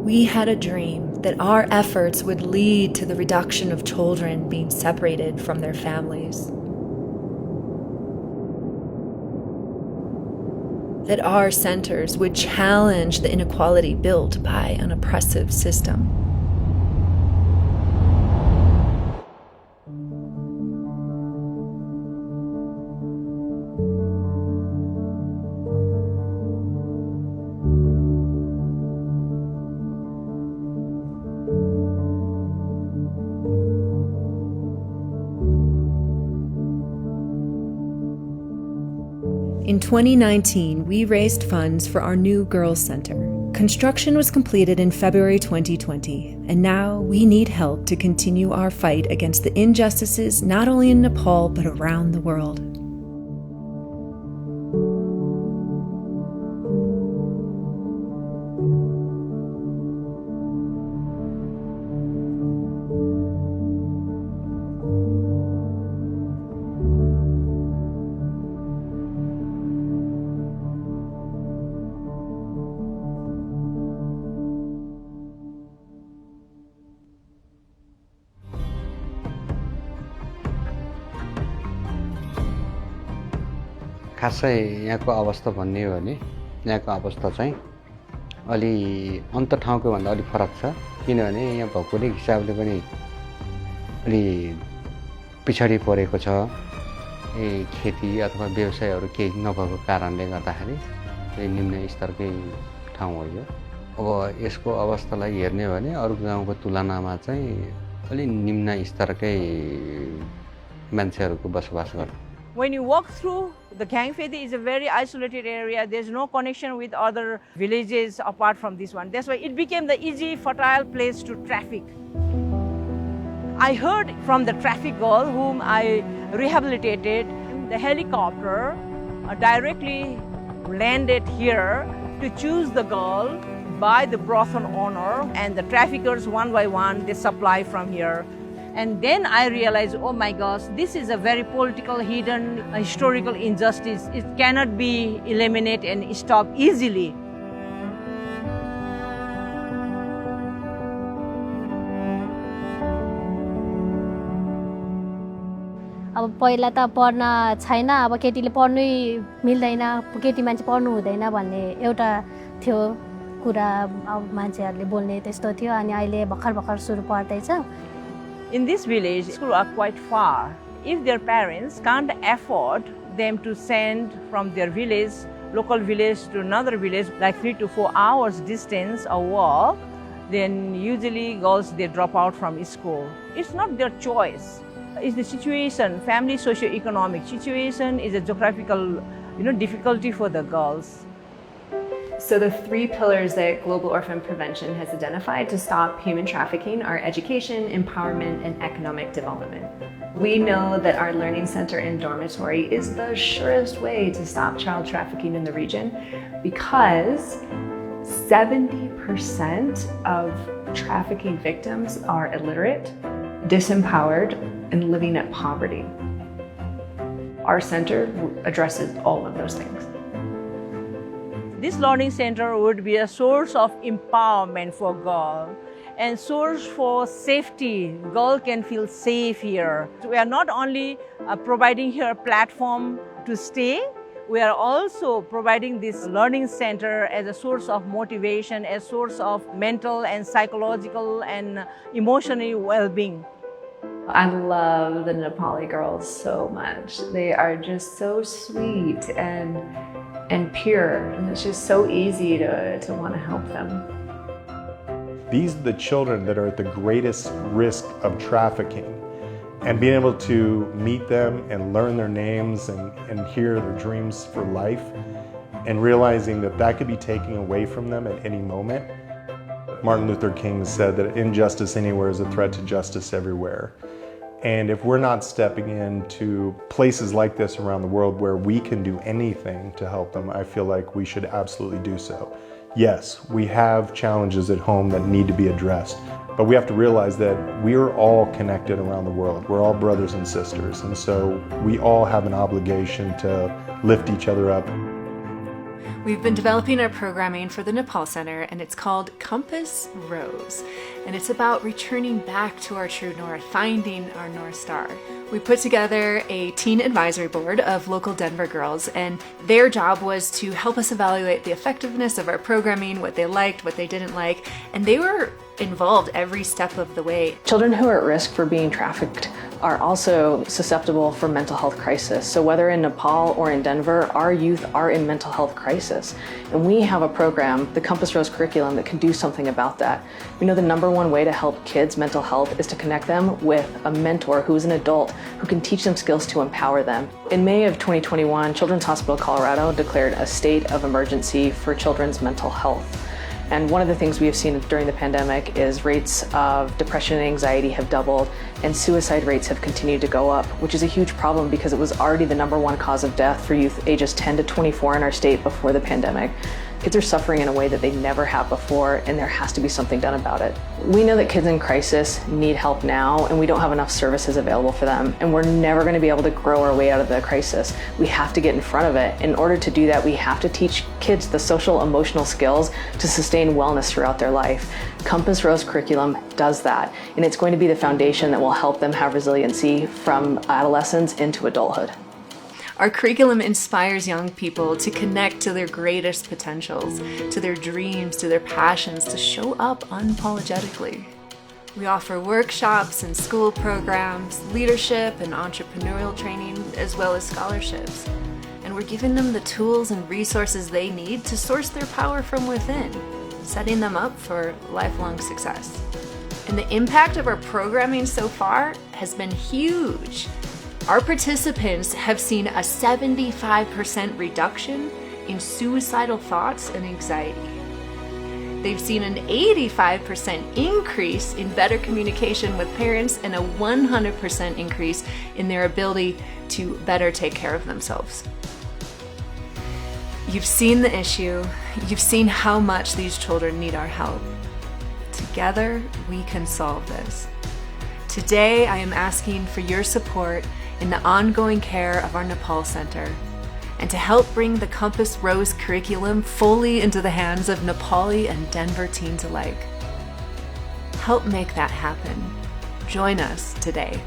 We had a dream that our efforts would lead to the reduction of children being separated from their families. That our centers would challenge the inequality built by an oppressive system. In 2019, we raised funds for our new Girls Center. Construction was completed in February 2020, and now we need help to continue our fight against the injustices not only in Nepal but around the world. खासै यहाँको अवस्था भन्ने हो भने यहाँको अवस्था चाहिँ अलि अन्त ठाउँको भन्दा अलि फरक छ किनभने यहाँ भौगोलिक हिसाबले पनि अलि पिछडी परेको छ खेती अथवा व्यवसायहरू केही नभएको कारणले गर्दाखेरि निम्न स्तरकै ठाउँ हो यो अब यसको अवस्थालाई हेर्ने हो भने अरु गाउँको तुलनामा चाहिँ अलि निम्न स्तरकै मान्छेहरूको बसोबास गर्छ When you walk through, the Gangphedi is a very isolated area. There's no connection with other villages apart from this one. That's why it became the easy, fertile place to traffic. I heard from the traffic girl whom I rehabilitated, the helicopter directly landed here to choose the girl by the brothel owner, and the traffickers one by one, they supply from here. And then I realized, oh my gosh, this is a very political, hidden, historical injustice. It cannot be eliminated and stopped easily. अब पहिला त पढ्न छैन अब केटीले पढ्नै मिल्दैन केटी मान्छे पढ्नु हुँदैन भन्ने एउटा थियो कुरा अब मान्छेहरूले बोल्ने त्यस्तो थियो अनि अहिले भर्खर सुरु पढ्दै छ In this village, schools are quite far. If their parents can't afford them to send from their village, local village to another village, like 3 to 4 hours distance or walk, then usually girls, they drop out from school. It's not their choice. It's the situation, family socio-economic situation is a geographical, difficulty for the girls. So the 3 pillars that Global Orphan Prevention has identified to stop human trafficking are education, empowerment, and economic development. We know that our learning center and dormitory is the surest way to stop child trafficking in the region because 70% of trafficking victims are illiterate, disempowered, and living in poverty. Our center addresses all of those things. This learning center would be a source of empowerment for girls and source for safety. Girls can feel safe here. So we are not only providing here a platform to stay, we are also providing this learning center as a source of motivation, a source of mental and psychological and emotional well-being. I love the Nepali girls so much. They are just so sweet and pure, and it's just so easy to want to help them. These are the children that are at the greatest risk of trafficking, and being able to meet them and learn their names and hear their dreams for life, and realizing that could be taken away from them at any moment. Martin Luther King said that injustice anywhere is a threat to justice everywhere. And if we're not stepping into places like this around the world where we can do anything to help them, I feel like we should absolutely do so. Yes, we have challenges at home that need to be addressed, but we have to realize that we are all connected around the world. We're all brothers and sisters, and so we all have an obligation to lift each other up. We've been developing our programming for the Nepal Center, and it's called Compass Rose. And it's about returning back to our true north, finding our North Star. We put together a teen advisory board of local Denver girls, and their job was to help us evaluate the effectiveness of our programming, what they liked, what they didn't like, and they were involved every step of the way. Children who are at risk for being trafficked are also susceptible for mental health crisis. So whether in Nepal or in Denver, our youth are in mental health crisis. And we have a program, the Compass Rose curriculum, that can do something about that. We know the number one way to help kids' mental health is to connect them with a mentor who is an adult who can teach them skills to empower them. In May of 2021, Children's Hospital Colorado declared a state of emergency for children's mental health. And one of the things we have seen during the pandemic is rates of depression and anxiety have doubled, and suicide rates have continued to go up, which is a huge problem because it was already the number one cause of death for youth ages 10 to 24 in our state before the pandemic. Kids are suffering in a way that they never have before, and there has to be something done about it. We know that kids in crisis need help now, and we don't have enough services available for them, and we're never going to be able to grow our way out of the crisis. We have to get in front of it. In order to do that, we have to teach kids the social, emotional skills to sustain wellness throughout their life. Compass Rose curriculum does that, and it's going to be the foundation that will help them have resiliency from adolescence into adulthood. Our curriculum inspires young people to connect to their greatest potentials, to their dreams, to their passions, to show up unapologetically. We offer workshops and school programs, leadership and entrepreneurial training, as well as scholarships. And we're giving them the tools and resources they need to source their power from within, setting them up for lifelong success. And the impact of our programming so far has been huge. Our participants have seen a 75% reduction in suicidal thoughts and anxiety. They've seen an 85% increase in better communication with parents and a 100% increase in their ability to better take care of themselves. You've seen the issue. You've seen how much these children need our help. Together, we can solve this. Today, I am asking for your support in the ongoing care of our Nepal Center, and to help bring the Compass Rose curriculum fully into the hands of Nepali and Denver teens alike. Help make that happen. Join us today.